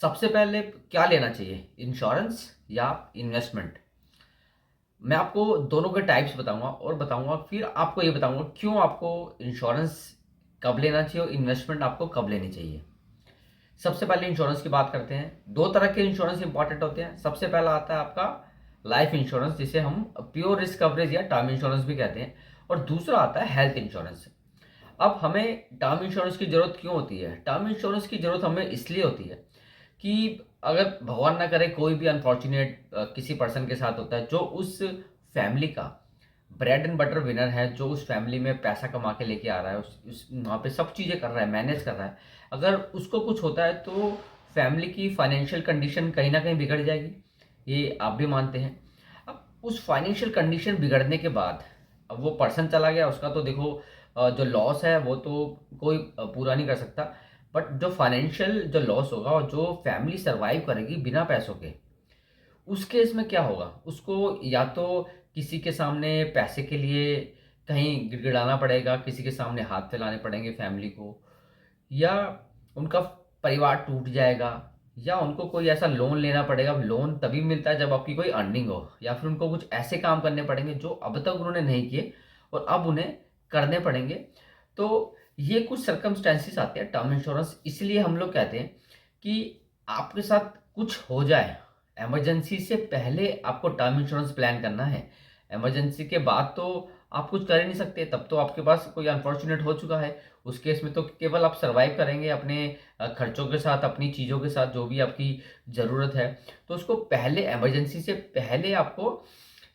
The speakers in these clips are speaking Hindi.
सबसे पहले क्या लेना चाहिए, इंश्योरेंस या इन्वेस्टमेंट? मैं आपको दोनों के टाइप्स बताऊंगा और बताऊंगा, फिर आपको ये बताऊंगा क्यों आपको इंश्योरेंस कब लेना चाहिए और इन्वेस्टमेंट आपको कब लेनी चाहिए। सबसे पहले इंश्योरेंस की बात करते हैं। दो तरह के इंश्योरेंस इंपॉर्टेंट होते हैं। सबसे पहला आता है आपका लाइफ इंश्योरेंस, जिसे हम प्योर रिस्क कवरेज या टर्म इंश्योरेंस भी कहते हैं, और दूसरा आता है हेल्थ इंश्योरेंस। अब हमें टर्म इंश्योरेंस की जरूरत क्यों होती है? टर्म इंश्योरेंस की जरूरत हमें इसलिए होती है कि अगर भगवान ना करे कोई भी अनफॉर्चुनेट किसी पर्सन के साथ होता है जो उस फैमिली का ब्रेड एंड बटर विनर है, जो उस फैमिली में पैसा कमा के लेके आ रहा है, उस वहाँ पे सब चीज़ें कर रहा है, मैनेज कर रहा है, अगर उसको कुछ होता है तो फैमिली की फाइनेंशियल कंडीशन कहीं ना कहीं बिगड़ जाएगी। ये आप भी मानते हैं। अब उस फाइनेंशियल कंडीशन बिगड़ने के बाद अब वो पर्सन चला गया, उसका तो देखो जो लॉस है वो तो कोई पूरा नहीं कर सकता। बट जो फाइनेंशियल जो लॉस होगा और जो फैमिली सरवाइव करेगी बिना पैसों के, उस केस में क्या होगा? उसको या तो किसी के सामने पैसे के लिए कहीं गिड़गिड़ाना पड़ेगा, किसी के सामने हाथ फैलाने पड़ेंगे फैमिली को, या उनका परिवार टूट जाएगा, या उनको कोई ऐसा लोन लेना पड़ेगा। लोन तभी मिलता है जब आपकी कोई अर्निंग हो, या फिर उनको कुछ ऐसे काम करने पड़ेंगे जो अब तक उन्होंने नहीं किए और अब उन्हें करने पड़ेंगे। तो ये कुछ सर्कमस्टेंसेस आते हैं टर्म इंश्योरेंस, इसलिए हम लोग कहते हैं कि आपके साथ कुछ हो जाए, इमरजेंसी से पहले आपको टर्म इंश्योरेंस प्लान करना है। इमरजेंसी के बाद तो आप कुछ कर ही नहीं सकते, तब तो आपके पास कोई अनफॉर्चुनेट हो चुका है। उस केस में तो केवल आप सरवाइव करेंगे अपने खर्चों के साथ, अपनी चीज़ों के साथ, जो भी आपकी ज़रूरत है। तो उसको पहले, इमरजेंसी से पहले आपको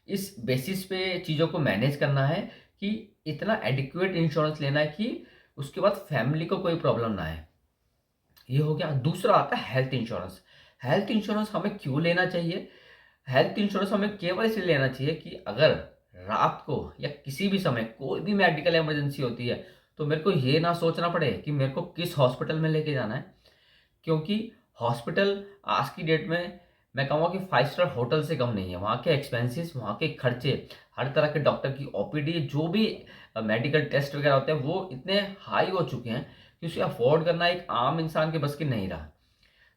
इस बेसिस पे चीज़ों को मैनेज करना है कि इतना एडिक्वेट इंश्योरेंस लेना है कि उसके बाद फैमिली को कोई प्रॉब्लम ना आए। ये हो गया। दूसरा आता है हेल्थ इंश्योरेंस। हेल्थ इंश्योरेंस हमें क्यों लेना चाहिए? हेल्थ इंश्योरेंस हमें केवल इसलिए लेना चाहिए कि अगर रात को या किसी भी समय कोई भी मेडिकल इमरजेंसी होती है तो मेरे को ये ना सोचना पड़े कि मेरे को किस हॉस्पिटल में लेके जाना है। क्योंकि हॉस्पिटल आज की डेट में मैं कहूँगा कि 5 स्टार होटल से कम नहीं है। वहाँ के एक्सपेंसेस, वहाँ के खर्चे, हर तरह के डॉक्टर की ओपीडी, जो भी मेडिकल टेस्ट वगैरह होते हैं वो इतने हाई हो चुके हैं कि उसे अफोर्ड करना एक आम इंसान के बस की नहीं रहा।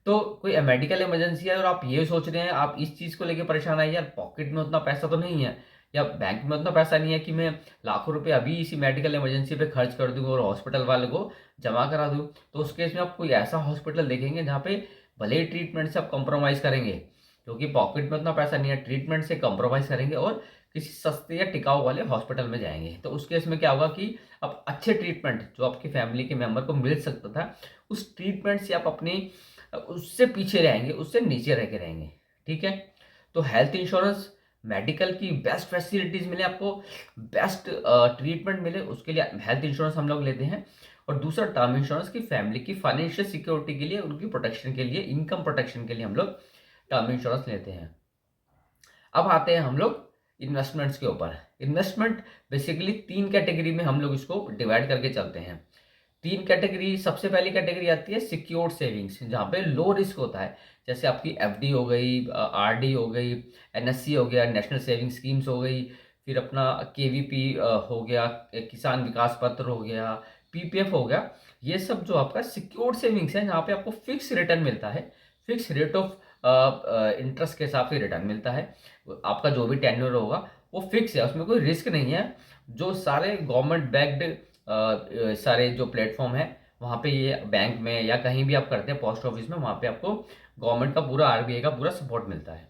तो कोई मेडिकल इमरजेंसी है और आप ये सोच रहे हैं, आप इस चीज़ को लेके परेशान है, यार पॉकेट में उतना पैसा तो नहीं है, या बैंक में उतना पैसा नहीं है कि मैं लाखों रुपए अभी इसी मेडिकल इमरजेंसी पे खर्च कर दूं और हॉस्पिटल वाले को जमा करा दूं। तो उस केस में आप कोई ऐसा हॉस्पिटल देखेंगे जहाँ पे भले ही ट्रीटमेंट से आप कॉम्प्रोमाइज़ करेंगे, क्योंकि पॉकेट में उतना पैसा नहीं है, ट्रीटमेंट से कॉम्प्रोमाइज़ करेंगे और किसी सस्ते या टिकाऊ वाले हॉस्पिटल में जाएंगे। तो उस केस में क्या होगा कि अब अच्छे ट्रीटमेंट जो आपकी फैमिली के मेंबर को मिल सकता था, उस ट्रीटमेंट से आप अपनी उससे पीछे रहेंगे, उससे नीचे रह के रहेंगे। ठीक है। तो हेल्थ इंश्योरेंस, मेडिकल की बेस्ट फैसिलिटीज मिले आपको, बेस्ट ट्रीटमेंट मिले, उसके लिए हेल्थ इंश्योरेंस हम लोग लेते हैं। और दूसरा टर्म इंश्योरेंस की फैमिली की फाइनेंशियल सिक्योरिटी के लिए, उनकी प्रोटेक्शन के लिए, इनकम प्रोटेक्शन के लिए हम लोग टर्म इंश्योरेंस लेते हैं। अब आते हैं हम लोग इन्वेस्टमेंट्स के ऊपर। इन्वेस्टमेंट बेसिकली 3 कैटेगरी में हम लोग इसको डिवाइड करके चलते हैं। 3 कैटेगरी। सबसे पहली कैटेगरी आती है सिक्योर्ड सेविंग्स, जहाँ पे लो रिस्क होता है, जैसे आपकी एफडी हो गई, आरडी हो गई, एनएससी हो गया, नेशनल सेविंग स्कीम्स हो गई, फिर अपना केवीपी हो गया, किसान विकास पत्र हो गया, पीपीएफ हो गया। ये सब जो आपका सिक्योर्ड सेविंग्स है, जहाँ पे आपको फिक्स रिटर्न मिलता है, फिक्स रेट ऑफ इंटरेस्ट के हिसाब से रिटर्न मिलता है। आपका जो भी टेन्योर होगा वो फिक्स है, उसमें कोई रिस्क नहीं है। जो सारे गवर्नमेंट बैक्ड सारे जो प्लेटफॉर्म है वहाँ पे, ये बैंक में या कहीं भी आप करते हैं, पोस्ट ऑफिस में, वहाँ पे आपको गवर्नमेंट का पूरा, आरबीआई का पूरा सपोर्ट मिलता है।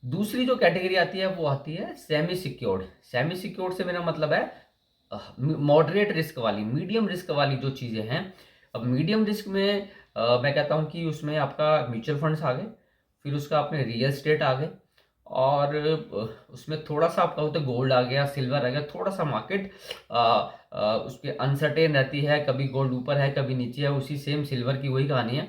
दूसरी जो कैटेगरी आती है वो आती है सेमी सिक्योर्ड। सेमी सिक्योर्ड से मेरा मतलब है मॉडरेट रिस्क वाली, मीडियम रिस्क वाली जो चीज़ें हैं। अब मीडियम रिस्क में मैं कहता हूँ कि उसमें आपका म्यूचुअल फंड्स आ गए, फिर उसका अपने रियल स्टेट आ गए, और उसमें थोड़ा सा आपका होता है गोल्ड आ गया, सिल्वर आ गया। थोड़ा सा मार्केट उसके अनसर्टेन रहती है, कभी गोल्ड ऊपर है कभी नीचे है, उसी सेम सिल्वर की वही कहानी है।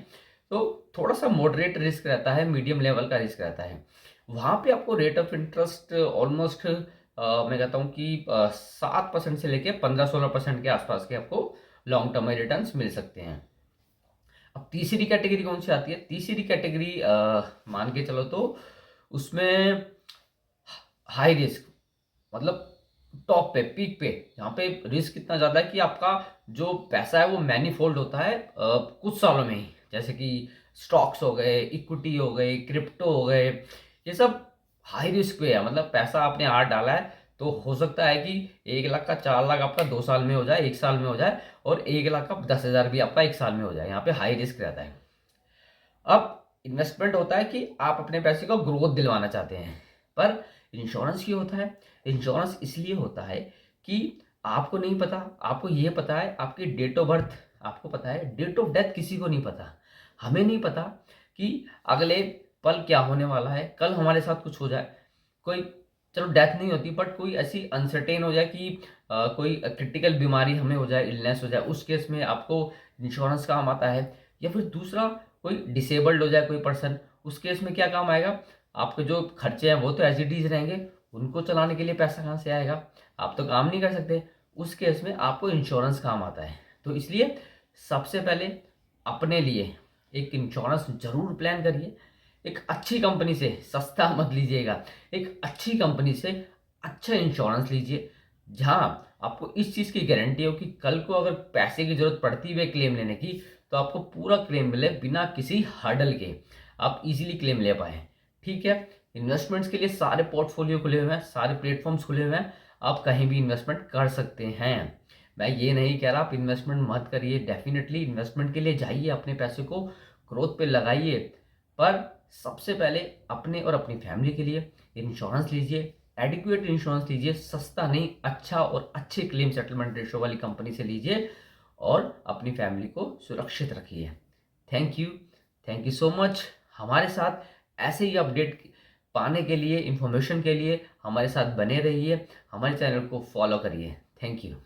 तो थोड़ा सा मॉडरेट रिस्क रहता है, मीडियम लेवल का रिस्क रहता है। वहाँ पे आपको रेट ऑफ इंटरेस्ट ऑलमोस्ट मैं कहता हूँ कि 7% से लेके 15-16% के आसपास के आपको लॉन्ग टर्म में रिटर्न्स मिल सकते हैं। अब तीसरी कैटेगरी कौन सी आती है? तीसरी कैटेगरी मान के चलो तो उसमें हाई रिस्क, मतलब टॉप पे, पीक पे, जहाँ पे रिस्क इतना ज़्यादा है कि आपका जो पैसा है वो मैनीफोल्ड होता है कुछ सालों में ही। जैसे कि स्टॉक्स हो गए, इक्विटी हो गई, क्रिप्टो हो गए, ये सब हाई रिस्क पे है। मतलब पैसा आपने आज डाला है तो हो सकता है कि 1 लाख का 4 लाख आपका 2 साल में हो जाए, 1 साल में हो जाए, और 1 लाख का 10,000 भी आपका 1 साल में हो जाए। यहाँ पे हाई रिस्क रहता है। अब इन्वेस्टमेंट होता है कि आप अपने पैसे को ग्रोथ दिलवाना चाहते हैं। पर इंश्योरेंस क्यों होता है? इंश्योरेंस इसलिए होता है कि आपको नहीं पता, आपको ये पता है आपकी डेट ऑफ बर्थ, आपको पता है डेट ऑफ डेथ किसी को नहीं पता। हमें नहीं पता कि अगले पल क्या होने वाला है, कल हमारे साथ कुछ हो जाए, कोई, चलो डेथ नहीं होती बट कोई ऐसी अनसर्टेन हो जाए कि कोई क्रिटिकल बीमारी हमें हो जाए, इलनेस हो जाए, उस केस में आपको इंश्योरेंस काम आता है। या फिर दूसरा, कोई डिसेबल्ड हो जाए कोई पर्सन, उस केस में क्या काम आएगा? आपके जो खर्चे हैं वो तो एज इट इज रहेंगे, उनको चलाने के लिए पैसा कहाँ से आएगा? आप तो काम नहीं कर सकते। उस केस में आपको इंश्योरेंस काम आता है। तो इसलिए सबसे पहले अपने लिए एक इंश्योरेंस जरूर प्लान करिए। एक अच्छी कंपनी से, सस्ता मत लीजिएगा, एक अच्छी कंपनी से अच्छा इंश्योरेंस लीजिए, जहां आपको इस चीज़ की गारंटी हो कि कल को अगर पैसे की जरूरत पड़ती है क्लेम लेने की, तो आपको पूरा क्लेम मिले बिना किसी हर्डल के, आप इजीली क्लेम ले पाए। ठीक है? इन्वेस्टमेंट्स के लिए सारे पोर्टफोलियो खुले हुए हैं, सारे प्लेटफॉर्म्स खुले हुए हैं, आप कहीं भी इन्वेस्टमेंट कर सकते हैं। मैं ये नहीं कह रहा आप इन्वेस्टमेंट मत करिए, डेफिनेटली इन्वेस्टमेंट के लिए जाइए, अपने पैसे को ग्रोथ पे लगाइए, पर सबसे पहले अपने और अपनी फैमिली के लिए इंश्योरेंस लीजिए, एडिक्वेट इंश्योरेंस लीजिए, सस्ता नहीं, अच्छा और अच्छे क्लेम सेटलमेंट रेशो वाली कंपनी से लीजिए और अपनी फैमिली को सुरक्षित रखिए। Thank you so much. हमारे साथ ऐसे ही अपडेट पाने के लिए, इंफॉर्मेशन के लिए हमारे साथ बने रहिए, हमारे चैनल को फॉलो करिए। Thank you.